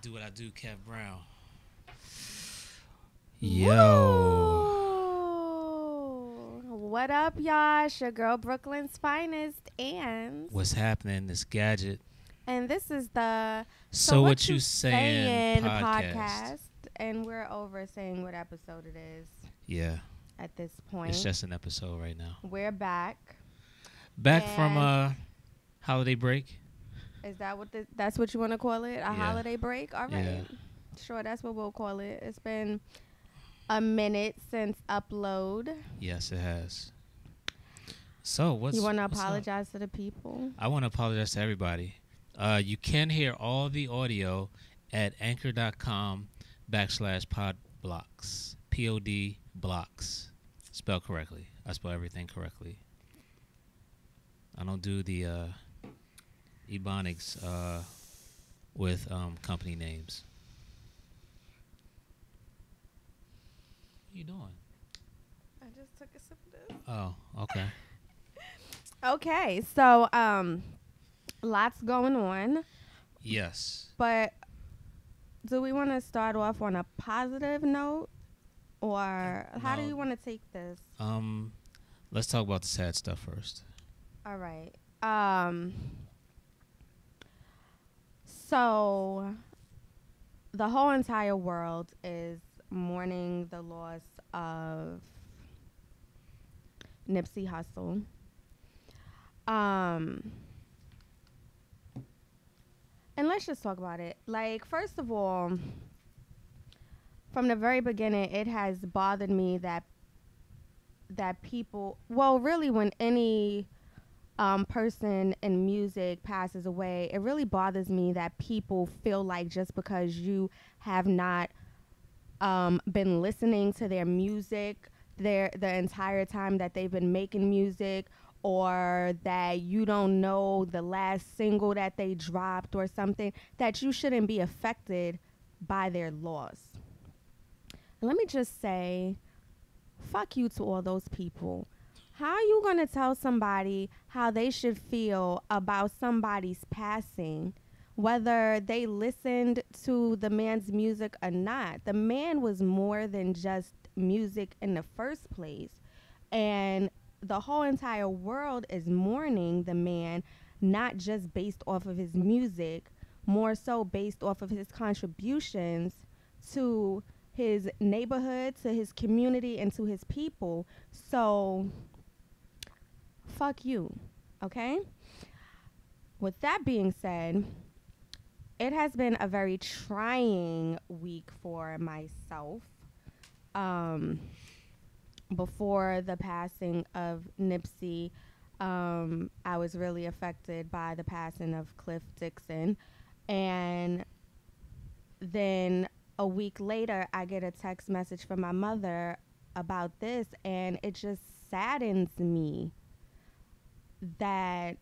do what I do, Kev Brown. Yo. Woo! What up, y'all? It's your girl, Brooklyn's finest, and What's happening? This gadget. this is the So what you saying podcast, and we're over saying what episode it is Yeah. at this point. It's just an episode right now. We're back. Back from holiday break. Is that what that's what you want to call it? A holiday break? All right. Yeah. Sure, that's what we'll call it. It's been a minute since upload. Yes, it has. So You want to apologize to the people? I want to apologize to everybody. You can hear all the audio at anchor.com/podblocks. POD blocks. Spelled correctly. I spell everything correctly. I don't do the ebonics with company names. What are you doing? I just took a sip of this. Oh, okay. Okay, so lots going on. Yes. But do we want to start off on a positive note, or how do No. you want to take this? Let's talk about the sad stuff first. All right. So the whole entire world is mourning the loss of Nipsey Hussle. And let's just talk about it. Like, first of all, from the very beginning, it has bothered me that people, well, really, when any person in music passes away, it really bothers me that people feel like just because you have not been listening to their music the entire time that they've been making music, or that you don't know the last single that they dropped or something, that you shouldn't be affected by their loss. And let me just say, fuck you to all those people. How are you going to tell somebody how they should feel about somebody's passing, whether they listened to the man's music or not? The man was more than just music in the first place. And the whole entire world is mourning the man, not just based off of his music, more so based off of his contributions to his neighborhood, to his community, and to his people. So, fuck you, okay? With that being said, it has been a very trying week for myself. Before the passing of Nipsey, I was really affected by the passing of Cliff Dixon. And then a week later, I get a text message from my mother about this, and it just saddens me that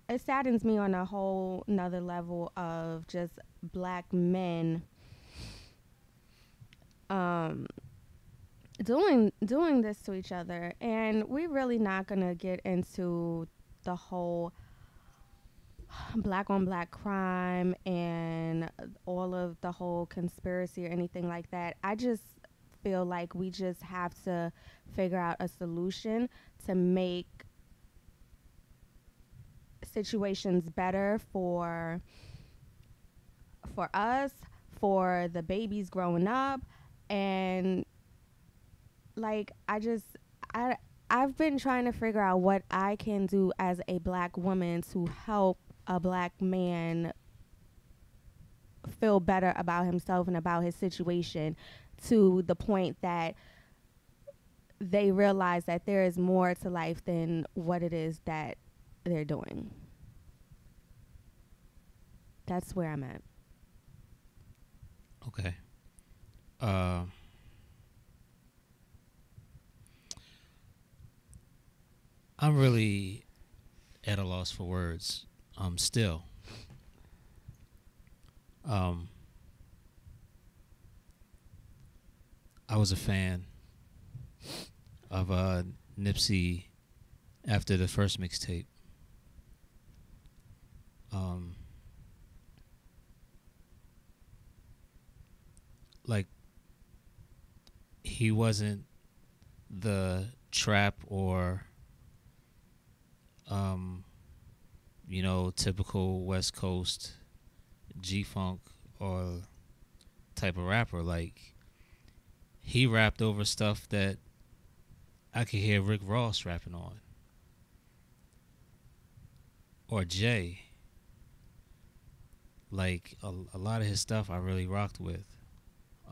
it saddens me on a whole nother level of just black men doing this to each other. And we're really not gonna get into the whole black on black crime and all of the whole conspiracy or anything like that. I just feel like we just have to figure out a solution to make situations better for us, for the babies growing up. And like, I've been trying to figure out what I can do as a black woman to help a black man feel better about himself and about his situation, to the point that they realize that there is more to life than what it is that they're doing. That's where I'm at. Okay. I'm really at a loss for words. Still. I was a fan of Nipsey after the first mixtape. like he wasn't the trap or um typical West Coast G Funk or type of rapper. Like he rapped over stuff that I could hear Rick Ross rapping on or Jay. Like a lot of his stuff I really rocked with.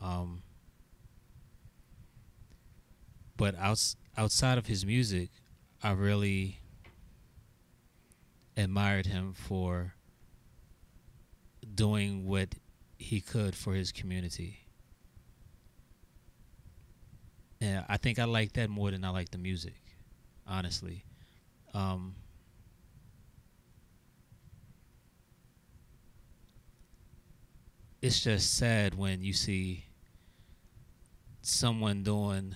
Um, but outside of his music, I really admired him for doing what he could for his community. And I think I like that more than I like the music, honestly. Um, it's just sad when you see someone doing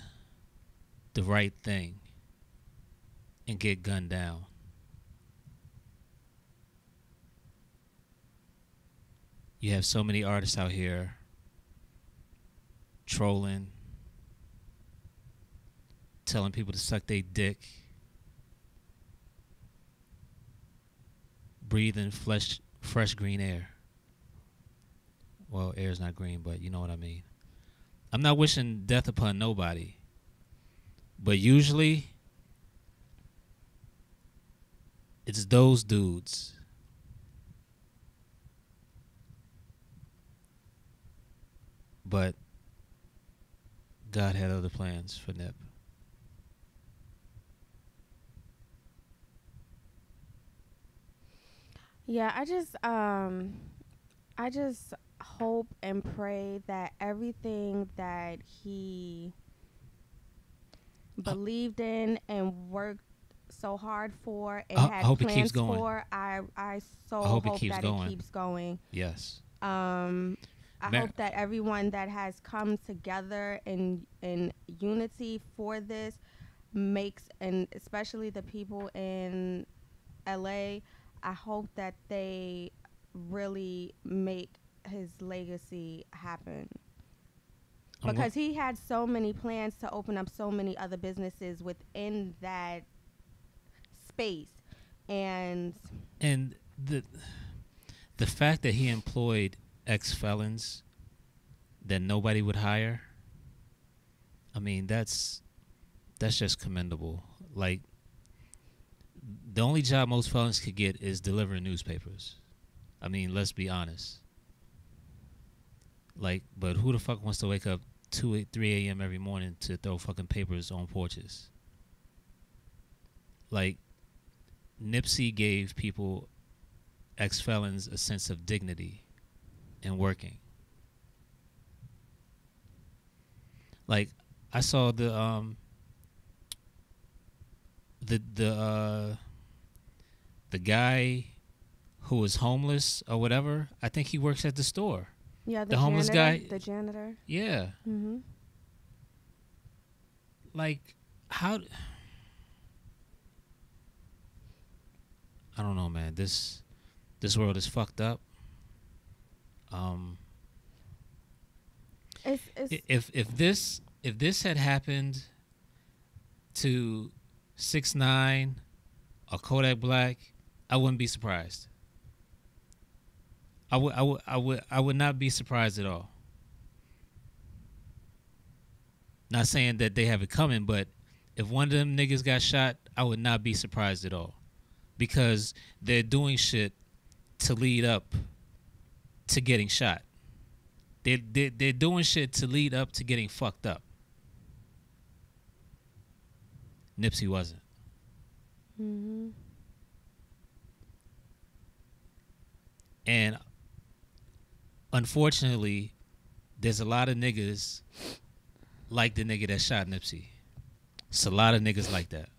the right thing and get gunned down. You have so many artists out here trolling, telling people to suck their dick, breathing fresh green air. Well, air's not green, but you know what I mean. I'm not wishing death upon nobody, but usually it's those dudes. But God had other plans for Nip. Yeah, I just hope and pray that everything that he I, believed in and worked so hard for and I had hope it keeps plans going. for, I I so hope it hope keeps that it going. keeps going. Yes. Um, I Mar- hope that everyone that has come together in unity for this makes, and especially the people in LA, I hope that they really make his legacy happen, I'm go- because he had so many plans to open up so many other businesses within that space. And and the fact that he employed ex felons that nobody would hire, I mean, that's just commendable. Like the only job most felons could get is delivering newspapers. I mean, let's be honest. Like, but who the fuck wants to wake up 3 a.m. every morning to throw fucking papers on porches? Like, Nipsey gave people, ex felons, a sense of dignity in working. Like, I saw the the guy who was homeless or whatever. I think he works at the store. yeah, The homeless guy. the janitor. Yeah. Mhm. Like, how? I don't know, man. This world is fucked up. Um, It's if this had happened to 6ix9ine or Kodak Black, I wouldn't be surprised. I would not be surprised at all. Not saying that they have it coming, but if one of them niggas got shot, I would not be surprised at all, because they're doing shit to lead up to getting shot. They're doing shit to lead up to getting fucked up. Nipsey wasn't. Mhm. And unfortunately, there's a lot of niggas like the nigga that shot Nipsey. It's a lot of niggas like that.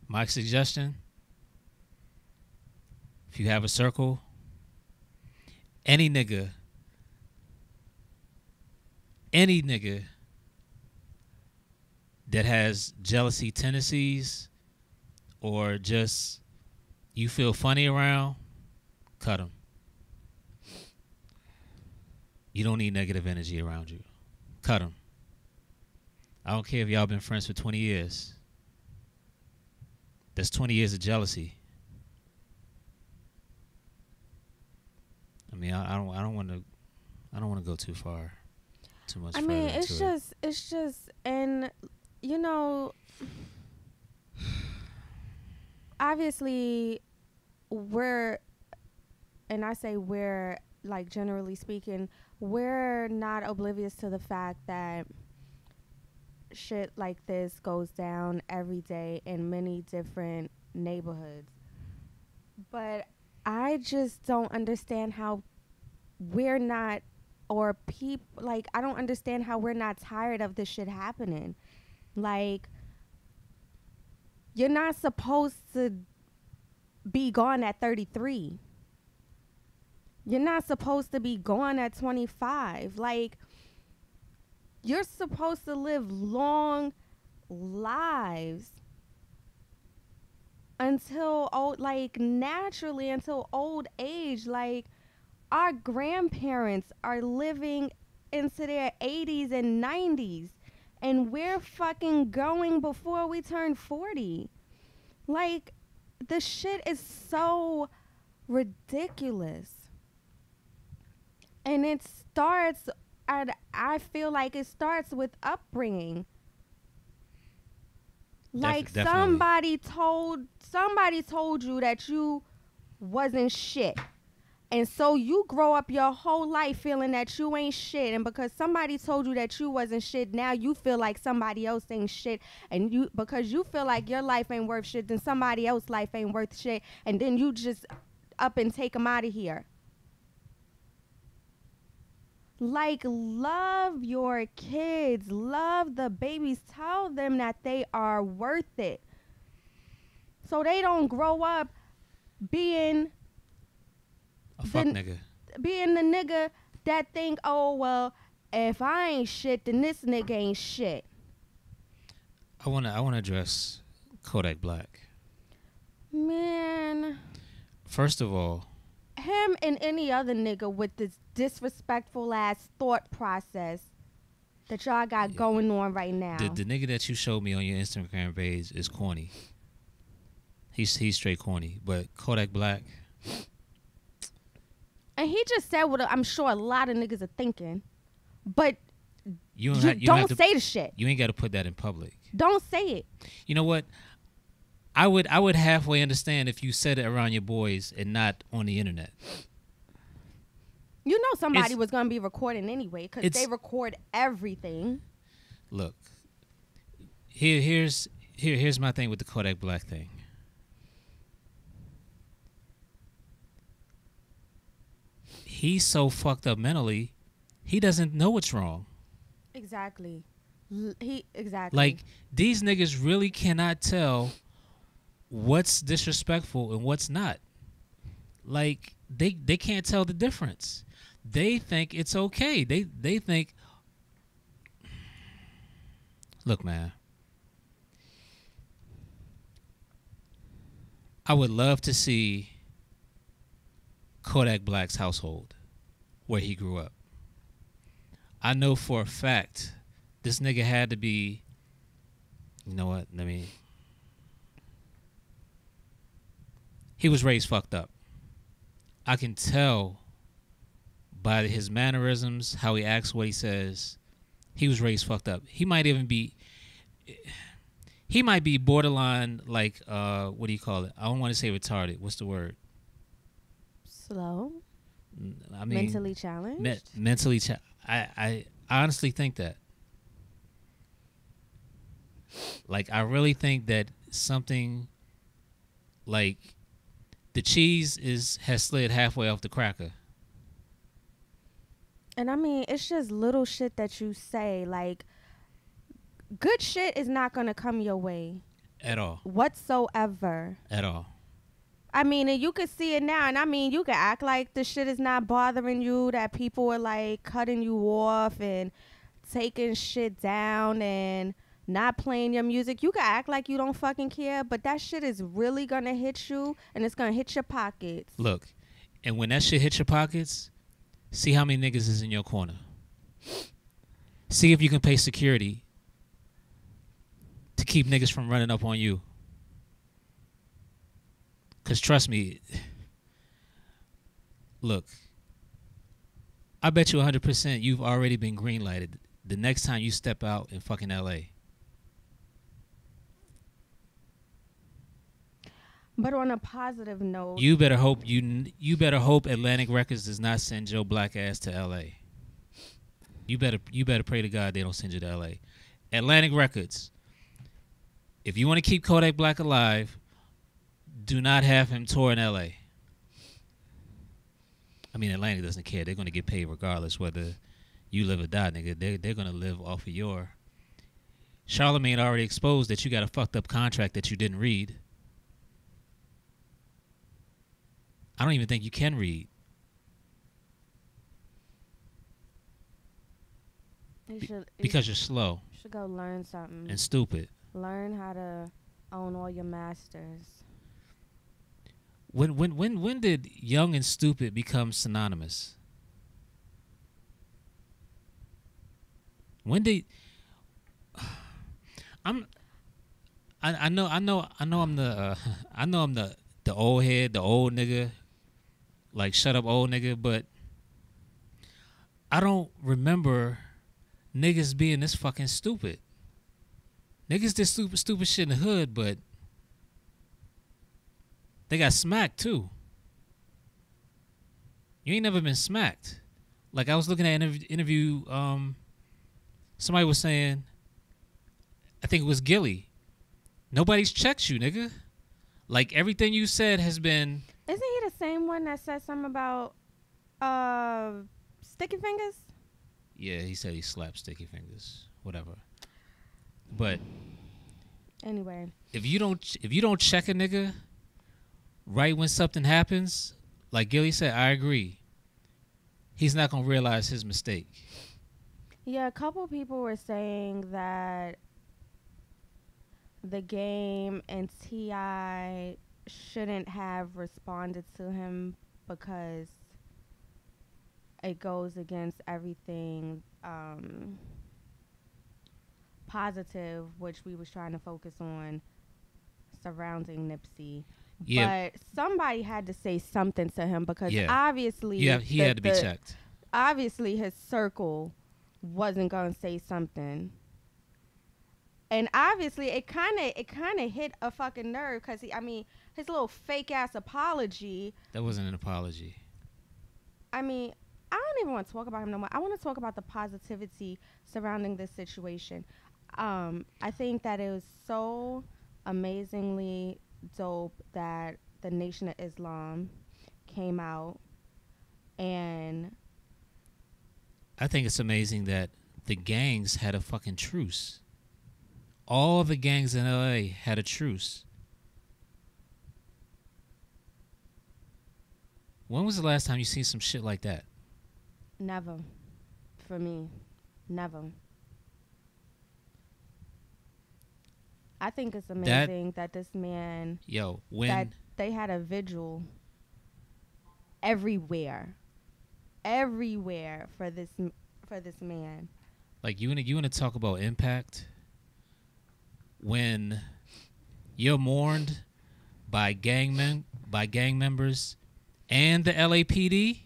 My suggestion, if you have a circle, any nigga that has jealousy tendencies or just you feel funny around, cut him. You don't need negative energy around you. Cut them. I don't care if y'all been friends for 20 years. That's 20 years of jealousy. I mean, I don't want to go too far, too much. I mean, it's just, and you know, obviously, and I say we're, like, generally speaking, we're not oblivious to the fact that shit like this goes down every day in many different neighborhoods. But I just don't understand how we're not, or people, like, I don't understand how we're not tired of this shit happening. Like, you're not supposed to be gone at 33. You're not supposed to be gone at 25. Like, you're supposed to live long lives until old, like, naturally until old age. Like, our grandparents are living into their 80s and 90s, and we're fucking going before we turn 40. Like, the shit is so ridiculous. And it starts, I feel like it starts with upbringing. Like, Definitely. somebody told you that you wasn't shit. And so you grow up your whole life feeling that you ain't shit. And because somebody told you that you wasn't shit, now you feel like somebody else ain't shit. And because you feel like your life ain't worth shit, then somebody else's life ain't worth shit. And then you just up and take them out of here. Like, love your kids. Love the babies. Tell them that they are worth it. So they don't grow up being A fuck nigga. being the nigga that think, oh, well, if I ain't shit, then this nigga ain't shit. I wanna address Kodak Black. Man, First of all, him and any other nigga with this disrespectful ass thought process that y'all got going on right now. the nigga that you showed me on your Instagram page is corny. He's straight corny. But Kodak Black, And he just said what I'm sure a lot of niggas are thinking. But you don't have to, say the shit. you ain't got to put that in public. Don't say it. You know what? I would halfway understand if you said it around your boys and not on the internet. You know somebody was going to be recording anyway because they record everything. Look, here's my thing with the Kodak Black thing. He's so fucked up mentally, he doesn't know what's wrong. Exactly. Exactly. Like, these niggas really cannot tell what's disrespectful and what's not. Like, they can't tell the difference. They think it's okay. They think, look, man, I would love to see Kodak Black's household where he grew up. I know for a fact this nigga had to be, you know what, he was raised fucked up. I can tell by his mannerisms, how he acts, what he says, he was raised fucked up. He might be borderline, like, what do you call it? I don't want to say retarded. What's the word? Slow. I mean, mentally challenged. I honestly think that. Like, I really think that something like the cheese has slid halfway off the cracker. And I mean, it's just little shit that you say. Like, good shit is not going to come your way. At all. Whatsoever. At all. I mean, and you can see it now. And I mean, you can act like the shit is not bothering you, that people are like cutting you off and taking shit down and not playing your music. You can act like you don't fucking care, but that shit is really going to hit you, and it's going to hit your pockets. Look, and when that shit hits your pockets, See how many niggas is in your corner. See if you can pay security to keep niggas from running up on you. Because trust me, look, I bet you 100% you've already been greenlighted the next time you step out in fucking LA. But on a positive note, You better hope Atlantic Records does not send your black ass to LA. You better pray to God they don't send you to LA. Atlantic Records, if you want to keep Kodak Black alive, do not have him tour in LA. I mean, Atlantic doesn't care. They're going to get paid regardless whether you live or die, nigga. They're going to live off of your... Charlemagne already exposed that you got a fucked up contract that you didn't read. I don't even think you can read. Because you're slow. You should go learn something. And stupid. Learn how to own all your masters. When did young and stupid become synonymous? When did I know I'm the old head, the old nigga, like shut up old nigga, but I don't remember niggas being this fucking stupid. Niggas did stupid shit in the hood, but they got smacked too. You ain't never been smacked. Like I was looking at an interview, somebody was saying, I think it was Gilly, nobody's checked you, nigga. Like everything you said has been... Isn't he the same one that said something about sticky fingers? Yeah, he said he slapped sticky fingers. Whatever. But anyway, if you don't check a nigga right when something happens, like Gilly said, I agree. He's not gonna realize his mistake. Yeah, a couple people were saying that The Game and T.I. shouldn't have responded to him because it goes against everything positive, which we was trying to focus on surrounding Nipsey. Yeah. But somebody had to say something to him because obviously he had to be checked. Obviously his circle wasn't going to say something. And obviously it kind of hit a fucking nerve because his little fake ass apology. That wasn't an apology. I mean, I don't even want to talk about him no more. I want to talk about the positivity surrounding this situation. I think that it was so amazingly dope that the Nation of Islam came out, and I think it's amazing that the gangs had a fucking truce. All the gangs in LA had a truce. When was the last time you seen some shit like that? Never. For me. Never. I think it's amazing that this man... that they had a vigil everywhere for this man. Like you want to talk about impact? When you're mourned by gang members and the LAPD,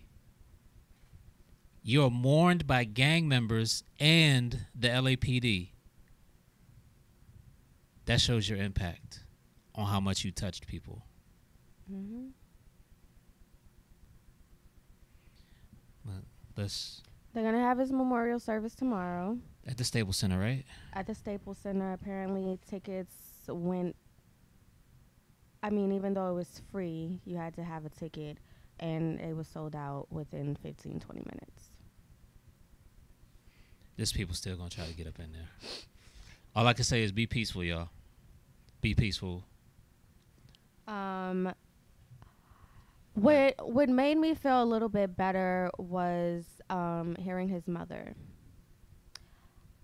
you're mourned by gang members and the LAPD. That shows your impact on how much you touched people. Mm-hmm. They're going to have his memorial service tomorrow. At the Staples Center, right? At the Staples Center. Apparently, tickets went... even though it was free, you had to have a ticket, and it was sold out within 15, 20 minutes. There's people still going to try to get up in there. All I can say is be peaceful, y'all. Be peaceful. What made me feel a little bit better was hearing his mother.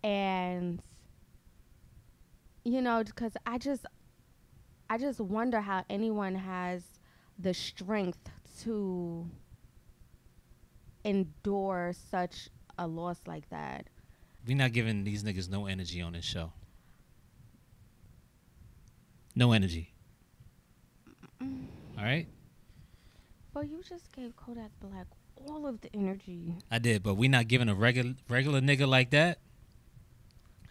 And, because I just wonder how anyone has the strength to endure such a loss like that. We not giving these niggas no energy on this show. No energy. All right? But you just gave Kodak Black all of the energy. I did, but we not giving a regular nigga like that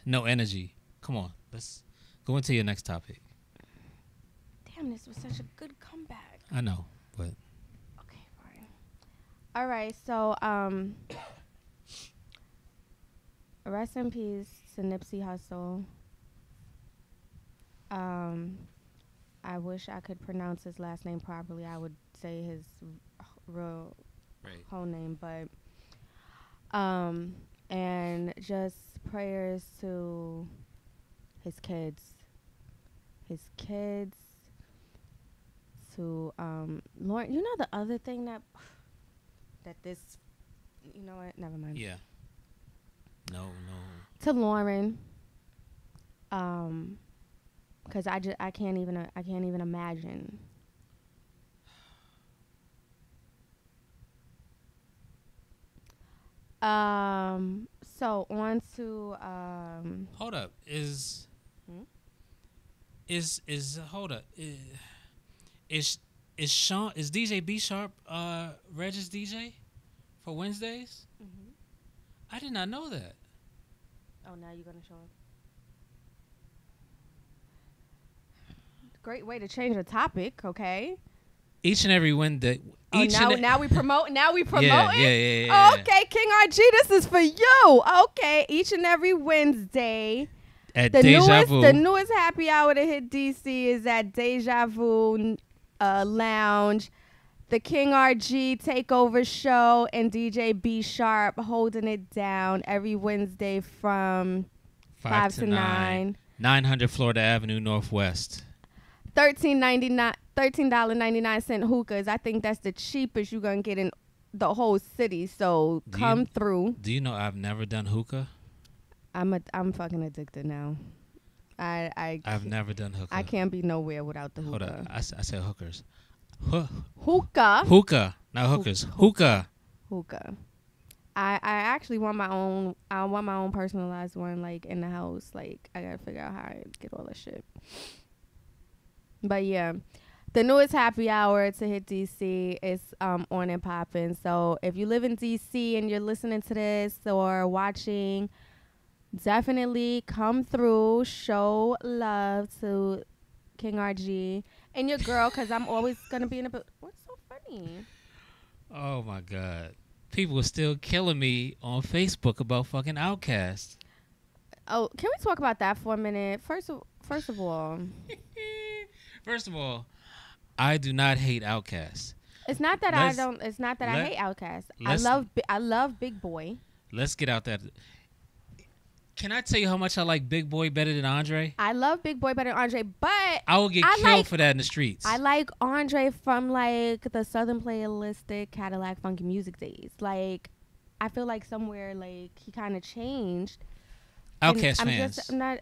no energy. Come on. Let's go into your next topic. Damn, this was such a good comeback. I know, but okay, fine. All right, so rest in peace to Nipsey Hussle. I wish I could pronounce his last name properly. I would say his real whole name, but and just prayers to his kids, to Lauren. You know the other thing that this, you know what? Never mind. yeah, no. To Lauren, because I can't even imagine. So on to Hold up. Is hold up. Is Sean, is DJ B Sharp Regis DJ for Wednesdays? Mm-hmm. I did not know that. Oh, now you're gonna show up. Great way to change the topic, okay? Each and every Wednesday. Now we promote. Now we promote. Yeah. Oh, okay, King RG, this is for you. Okay, each and every Wednesday. At Deja Vu. The newest happy hour to hit DC is at Deja Vu Lounge. The King RG Takeover Show and DJ B Sharp holding it down every Wednesday from 5 to 9. 900 Florida Avenue Northwest. $13.99 hookahs. I think that's the cheapest you're gonna get in the whole city. So come through. Do you know I've never done hookah? I'm fucking addicted now. I've never done hookah. I can't be nowhere without the hookah. Hold on, I said hookers. Hookah. Not hookers. Hookah. I actually want my own. I want my own personalized one, like in the house. Like I gotta figure out how I get all that shit. But yeah, the newest happy hour to hit DC is on and popping. So if you live in DC and you're listening to this or watching, definitely come through, show love to King RG and your girl, because I'm always gonna be in a. What's so funny? Oh my God, people are still killing me on Facebook about fucking Outkast. Oh, can we talk about that for a minute? First of all. First of all, I do not hate Outkast. It's not that I don't. It's not that I hate Outkast. I love Big Boy. Let's get out that. Can I tell you how much I like Big Boy better than Andre? I love Big Boy better than Andre, but I will get killed for that in the streets. I like Andre from like the Southern Playalistic Cadillac Funky Music days. Like, I feel like somewhere like he kind of changed. Outkast fans. I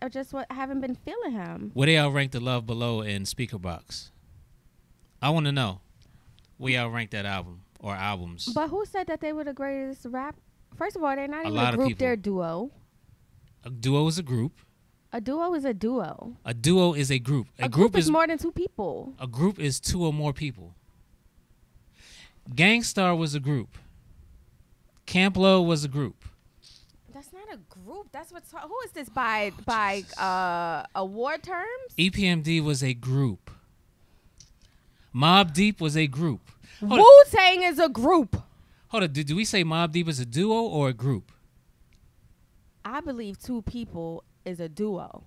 haven't been feeling him. Where they outrank the Love Below in Speaker Box? I want to know. We outrank that album or albums. But who said that they were the greatest rap? First of all, they're not even a group. They're a duo. A duo is a group. A duo is a duo. A duo is a group. A group is more than two people. A group is two or more people. Gangstar was a group. Camp Lo was a group. That's not a group. That's what's. Who is this by award terms? EPMD was a group. Mobb Deep was a group. Wu-Tang is a group. Hold on. Do we say Mobb Deep is a duo or a group? I believe two people is a duo.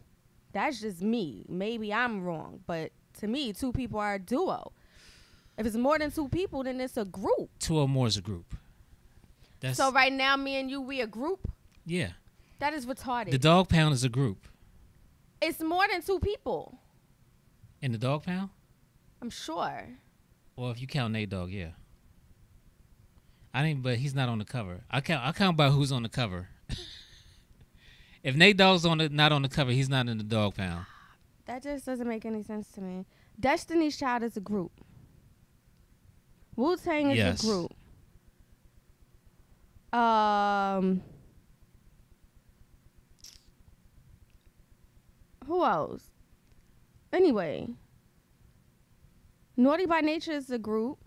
That's just me. Maybe I'm wrong, but to me, two people are a duo. If it's more than two people, then it's a group. Two or more is a group. So right now, me and you, we a group? Yeah. That is retarded. The Dog Pound is a group. It's more than two people. In the Dog Pound? I'm sure. Well, if you count Nate Dogg, yeah. But he's not on the cover. I count by who's on the cover. If Nate Dogg's not on the cover, he's not in the Dog Pound. That just doesn't make any sense to me. Destiny's Child is a group. Wu-Tang is a group. Um, who else? Anyway, Naughty by Nature is a group,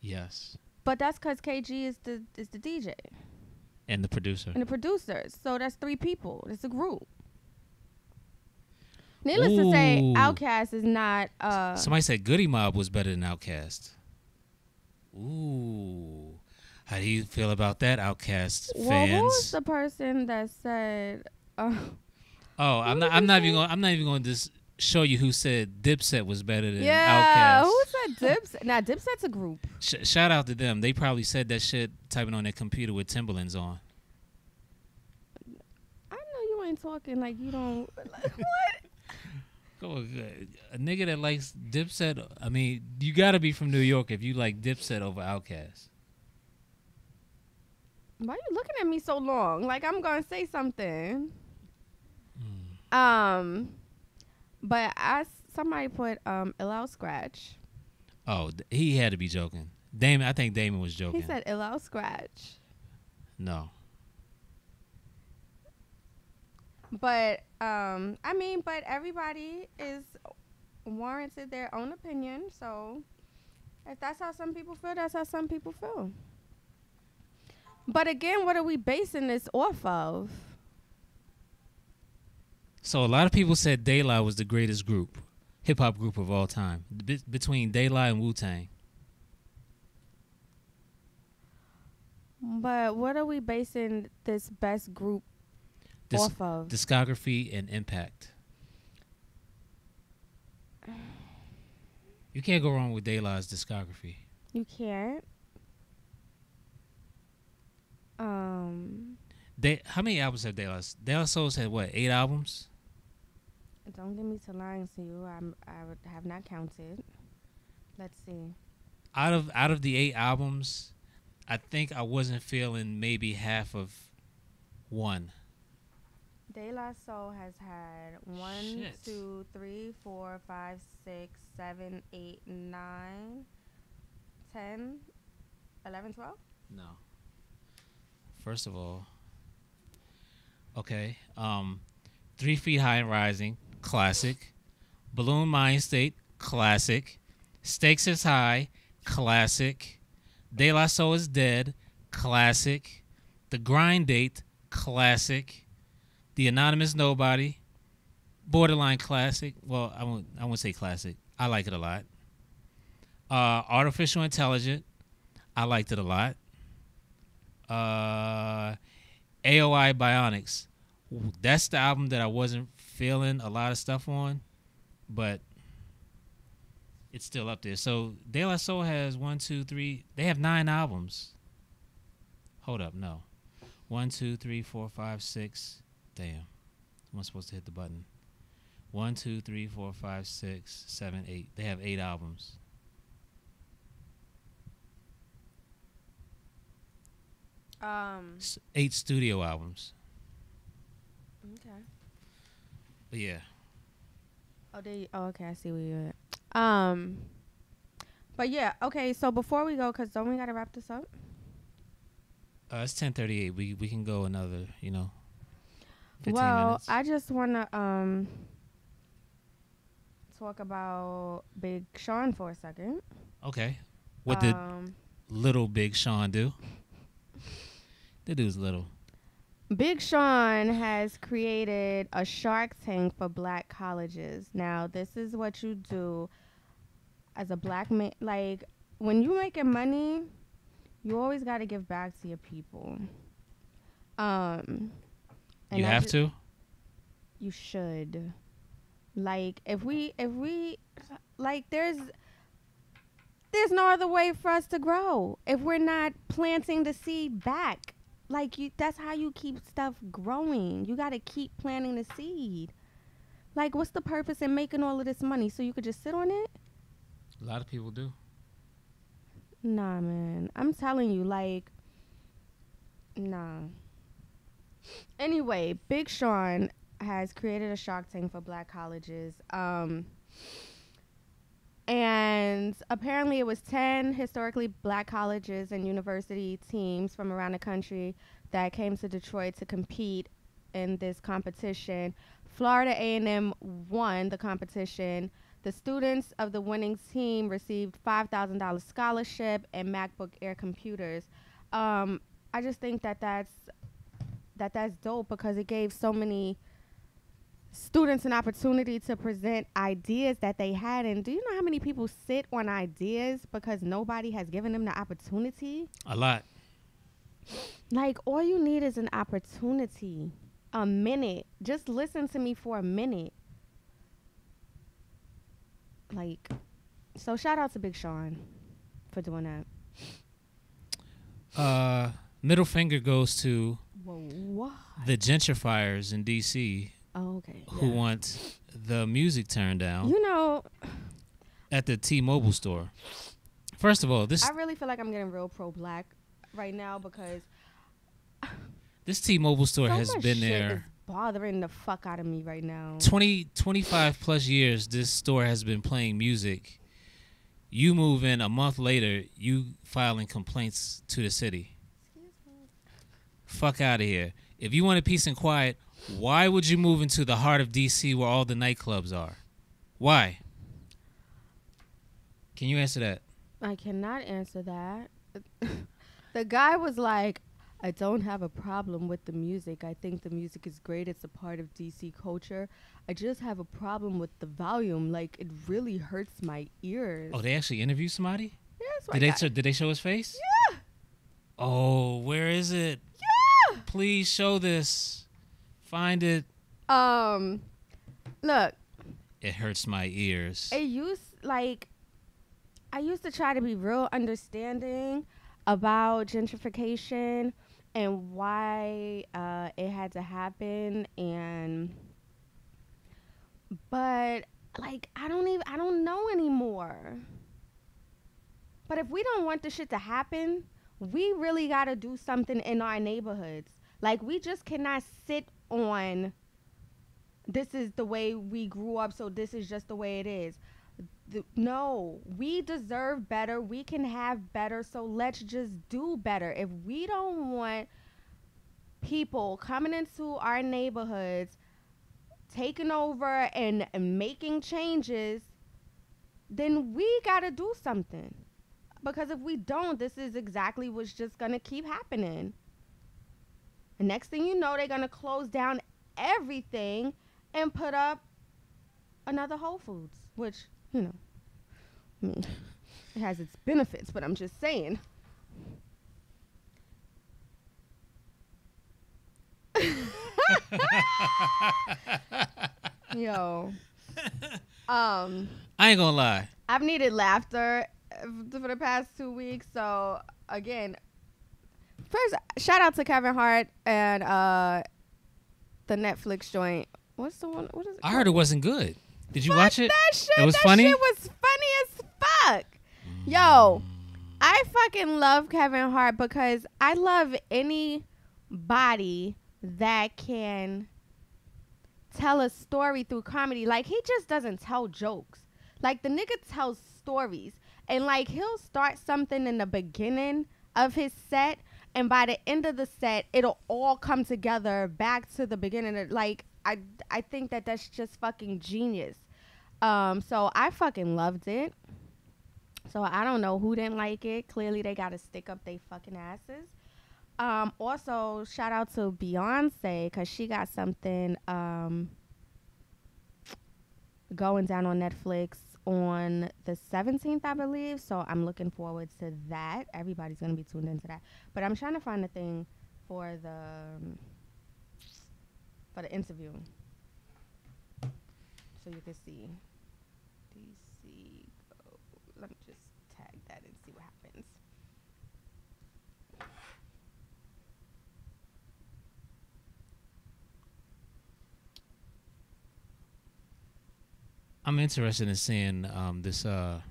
Yes. but that's because KG is the DJ And the producer. and the producers. So that's three people. It's a group. Needless to say, Ooh. Outkast is not. Somebody said Goody Mob was better than Outkast. Ooh. How do you feel about that, Outkast Well, fans? who was the person that said? Oh, I'm What not. did he say? I'm not even going to just show you who said Dipset was better than Yeah, Outkast. who said Dipset? Now Dipset's a group. Shout out to them. They probably said that shit typing on their computer with Timberlands on. I know you ain't talking like you don't. Like, what? Go on, a nigga that likes Dipset. I mean, you got to be from New York if you like Dipset over Outkast. Why are you looking at me so long? Like I'm gonna say something. But somebody put Ill Scratch. Oh, he had to be joking. Damon, I think Damon was joking. He said Ill Scratch. No. But I mean, but everybody is warranted their own opinion. So if that's how some people feel, that's how some people feel. But again, what are we basing this off of? So a lot of people said De La was the greatest group, hip hop group of all time, between De La and Wu-Tang. But what are we basing this best group off of? Discography and impact. You can't go wrong with De La's discography. You can't. How many albums have De La? De La Soul's had what? 8 albums? Don't get me to lying to you. I would have not counted. Let's see. Out of the 8 albums, I think I wasn't feeling maybe half of one. De La Soul has had 1, Shit. 2, 3, 4, 5, 6, 7, 8, 9, 10, 11, 12. No. First of all, okay. 3 Feet High and Rising, classic. Balloon Mind State, classic. Stakes is High, classic. De La Soul is Dead, classic. The Grind Date, classic. The Anonymous Nobody, borderline classic. Well, I won't say classic. I like it a lot. Artificial Intelligent, I liked it a lot. AOI Bionics, that's the album that I wasn't feeling a lot of stuff on, but it's still up there. So De La Soul has 1, 2, 3. They have 9 albums. Hold up, no. 1, 2, 3, 4, 5, 6. Damn, I'm supposed to hit the button. 1, 2, 3, 4, 5, 6, 7, 8. They have 8 albums. 8 studio albums. Okay. But yeah. Okay, I see where you're at. But yeah, okay, so before we go, because don't we got to wrap this up? It's 10:38. We can go another, 15 Well, minutes. I just want to talk about Big Sean for a second. Okay. What did little Big Sean do? The dude's little. Big Sean has created a Shark Tank for black colleges. Now, this is what you do as a black man. Like, when you making money, you always got to give back to your people. And You have to? You should. Like, if we like, there's no other way for us to grow if we're not planting the seed back. Like, that's how you keep stuff growing. You got to keep planting the seed. Like, what's the purpose in making all of this money? So you could just sit on it? A lot of people do. Nah, man. I'm telling you, like, nah. Anyway, Big Sean has created a Shark Tank for black colleges. And apparently, it was 10 historically black colleges and university teams from around the country that came to Detroit to compete in this competition. Florida A&M won the competition. The students of the winning team received $5,000 scholarship and MacBook Air computers. I just think that that's dope because it gave so many students an opportunity to present ideas that they had. And do you know how many people sit on ideas because nobody has given them the opportunity? A lot. Like, all you need is an opportunity. A minute. Just listen to me for a minute. Like, so shout out to Big Sean for doing that. Middle finger goes to Whoa, what? the gentrifiers in D.C. Oh, okay. who want the music turned down You know, at the T-Mobile store. First of all, I really feel like I'm getting real pro-black right now because this T-Mobile store so has much been shit there is bothering the fuck out of me right now. 25 plus years. This store has been playing music. You move in a month later, you filing complaints to the city. Excuse me. Fuck out of here. If you wanted peace and quiet, why would you move into the heart of D.C. where all the nightclubs are? Why? Can you answer that? I cannot answer that. The guy was like, I don't have a problem with the music. I think the music is great. It's a part of DC culture. I just have a problem with the volume. Like, it really hurts my ears. Oh, they actually interviewed somebody? Yes, Did they show his face? Yeah. Oh, where is it? Yeah. Please show this. Find it. Look. It hurts my ears. I used to try to be real understanding about gentrification and why it had to happen, but like I don't know anymore. But if we don't want the shit to happen, we really got to do something in our neighborhoods. Like, we just cannot sit on this is the way we grew up, so this is just the way it is. No, we deserve better. We can have better, so let's just do better. If we don't want people coming into our neighborhoods, taking over and making changes, then we got to do something. Because if we don't, this is exactly what's just going to keep happening. And next thing you know, they're going to close down everything and put up another Whole Foods, which, you know, I mean, it has its benefits, but I'm just saying. Yo. I ain't gonna lie. I've needed laughter for the past 2 weeks, so again, first shout out to Kevin Hart and the Netflix joint. What's the one? What is it? I heard it wasn't good. Did you Fuck watch it? That shit. It was that funny? Shit was funny as fuck. Yo, I fucking love Kevin Hart because I love anybody that can tell a story through comedy. Like, he just doesn't tell jokes. Like, the nigga tells stories. And, like, he'll start something in the beginning of his set, and by the end of the set, it'll all come together back to the beginning. Like, I think that that's just fucking genius. So I fucking loved it. So I don't know who didn't like it. Clearly, they got to stick up they fucking asses. Also, shout out to Beyonce because she got something going down on Netflix on the 17th, I believe. So I'm looking forward to that. Everybody's going to be tuned into that. But I'm trying to find a thing for the interview so you can see. DC, go. Let me just tag that and see what happens. I'm interested in seeing this The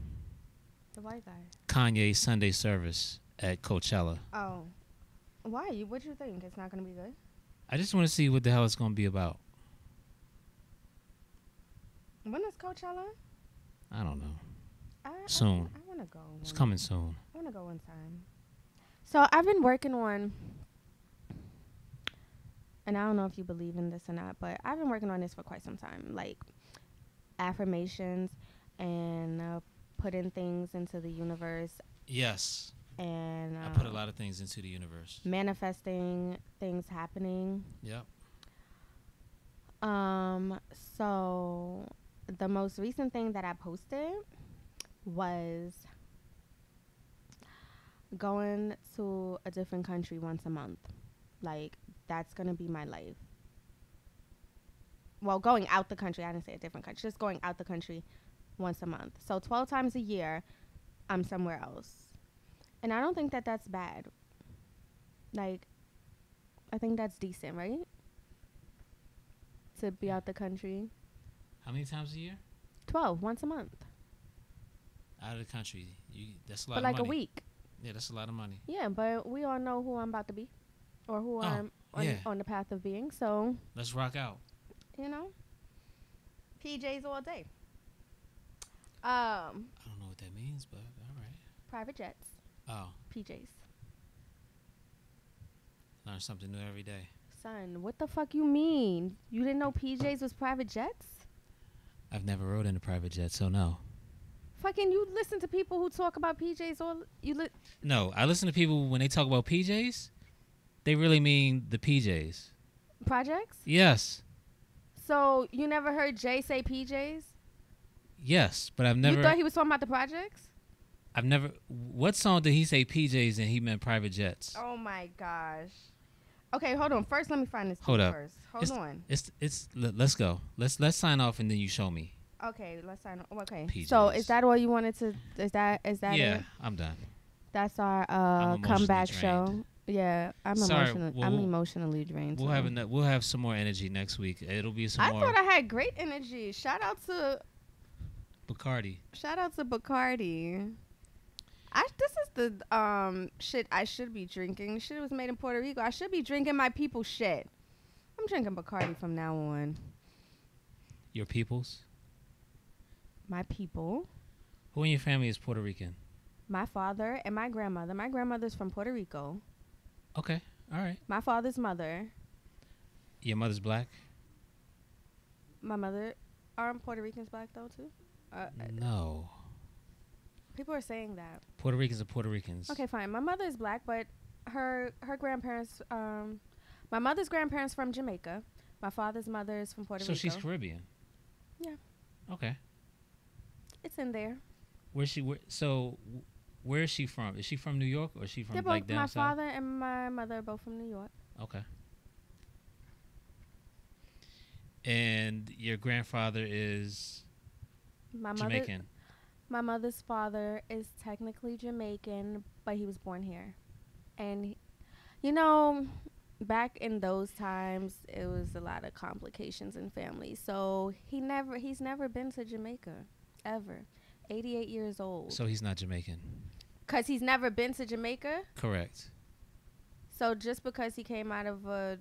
white guy. Kanye Sunday service at Coachella. Oh. Why? What do you think? It's not going to be good? I just want to see what the hell it's going to be about. When is Coachella? I don't know. soon. I want to go. It's coming soon. I want to go one time. So I've been working on, and I don't know if you believe in this or not, but I've been working on this for quite some time, like affirmations and putting things into the universe. Yes. And I put a lot of things into the universe. Manifesting things happening. Yep. So the most recent thing that I posted was going to a different country once a month. Like, that's going to be my life. Well, going out the country. I didn't say a different country. Just going out the country once a month. So 12 times a year, I'm somewhere else. And I don't think that that's bad. Like, I think that's decent, right? To be out the country. How many times a year? 12, once a month. Out of the country. That's a lot But of like money. a week. Yeah, that's a lot of money. Yeah, but we all know who I'm about to be. Or who I'm on the path of being. So, let's rock out. you know, PJs all day. I don't know what that means, but all right. Private jets. Oh, PJs. learn something new every day. Son, what the fuck you mean? You didn't know PJs was private jets? I've never rode in a private jet, so no. Fucking you listen to people who talk about PJs all No, I listen to people when they talk about PJs, they really mean the PJs. projects? Yes. So you never heard Jay say PJs? Yes, but I've never. You thought he was talking about the projects? I've never. What song did he say PJs and he meant private jets? Oh my gosh. Okay, hold on. First, let me find this. Hold up. First, hold on. Let's go. Let's sign off and then you show me. Okay, let's sign off. Okay. PJs. So is that all you wanted to? Is that Yeah, it? I'm done. That's our I'm comeback emotionally show. drained. Yeah, I'm emotionally drained. We'll have some more energy next week. It'll be some more. I thought I had great energy. Shout out to Bacardi. This is the shit I should be drinking. Shit was made in Puerto Rico. I should be drinking my people's shit. I'm drinking Bacardi from now on. Your peoples? My people. Who in your family is Puerto Rican? My father and my grandmother. My grandmother's from Puerto Rico. Okay. All right. My father's mother. Your mother's black? My mother. Aren't Puerto Ricans black though too? No. People are saying that. Puerto Ricans are Puerto Ricans. Okay, fine. My mother is black, but her grandparents. My mother's grandparents from Jamaica. My father's mother is from Puerto Rico. So she's Caribbean. Yeah. Okay. It's in there. Where is she from? Is she from New York or is she from They're like both, down my south? father and my mother are both from New York. Okay. And your grandfather is Jamaican. My mother's father is technically Jamaican, but he was born here. And, back in those times, it was a lot of complications in families. So he's never been to Jamaica, ever. 88 years old. So he's not Jamaican. Because he's never been to Jamaica? Correct. So just because he came out of a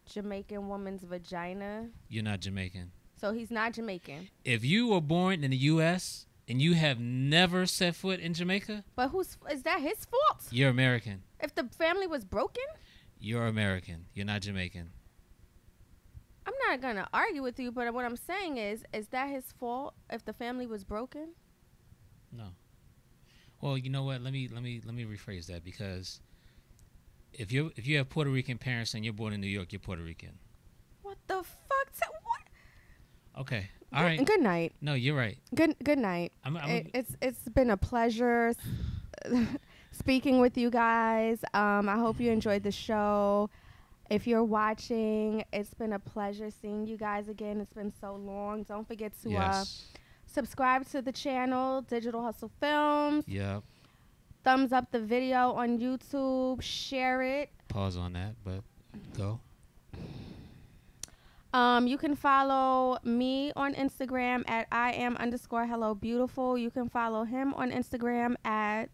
Jamaican woman's vagina? You're not Jamaican. So he's not Jamaican. If you were born in the U.S. and you have never set foot in Jamaica... But is that his fault? You're American. If the family was broken? You're American. You're not Jamaican. I'm not going to argue with you, but what I'm saying is that his fault if the family was broken? No. Well, you know what? Let me rephrase that, because if you have Puerto Rican parents and you're born in New York, you're Puerto Rican. What the fuck? What? Okay. All right. Good night. No, you're right. Good night. It's been a pleasure speaking with you guys. I hope you enjoyed the show. If you're watching, it's been a pleasure seeing you guys again. It's been so long. Don't forget to subscribe to the channel, Digital Hussle Films. Yep. Thumbs up the video on YouTube. Share it. Pause on that, but go. You can follow me on Instagram at @IAM_HelloBeautiful. You can follow him on Instagram at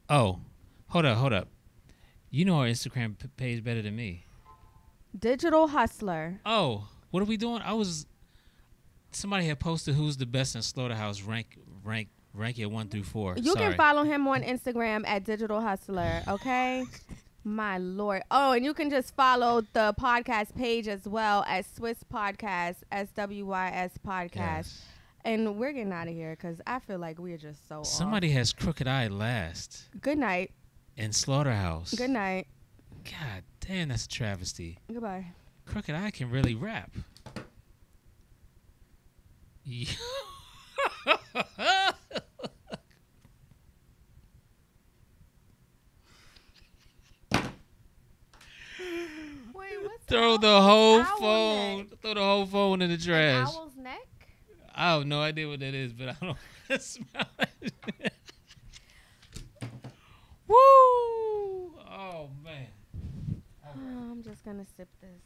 Oh, hold up. You know our Instagram page better than me. Digital Hustler. Oh, what are we doing? I was Somebody had posted who's the best in Slaughterhouse. Rank it 1 through 4. You Sorry. can follow him on Instagram at Digital Hustler, okay? My Lord. Oh, and you can just follow the podcast page as well as Swiss Podcast, SWYS Podcast. Yes. And we're getting out of here because I feel like we're just so Somebody off. has Crooked Eye last Good night. in Slaughterhouse. Good night. God damn, that's a travesty. Goodbye. Crooked Eye can really rap. Wait, what's Throw the whole owl phone. neck? Throw the whole phone in the trash. An owl's neck? I have no idea what that is, but I don't know what it smells like. Woo! Oh man. I'm just going to sip this.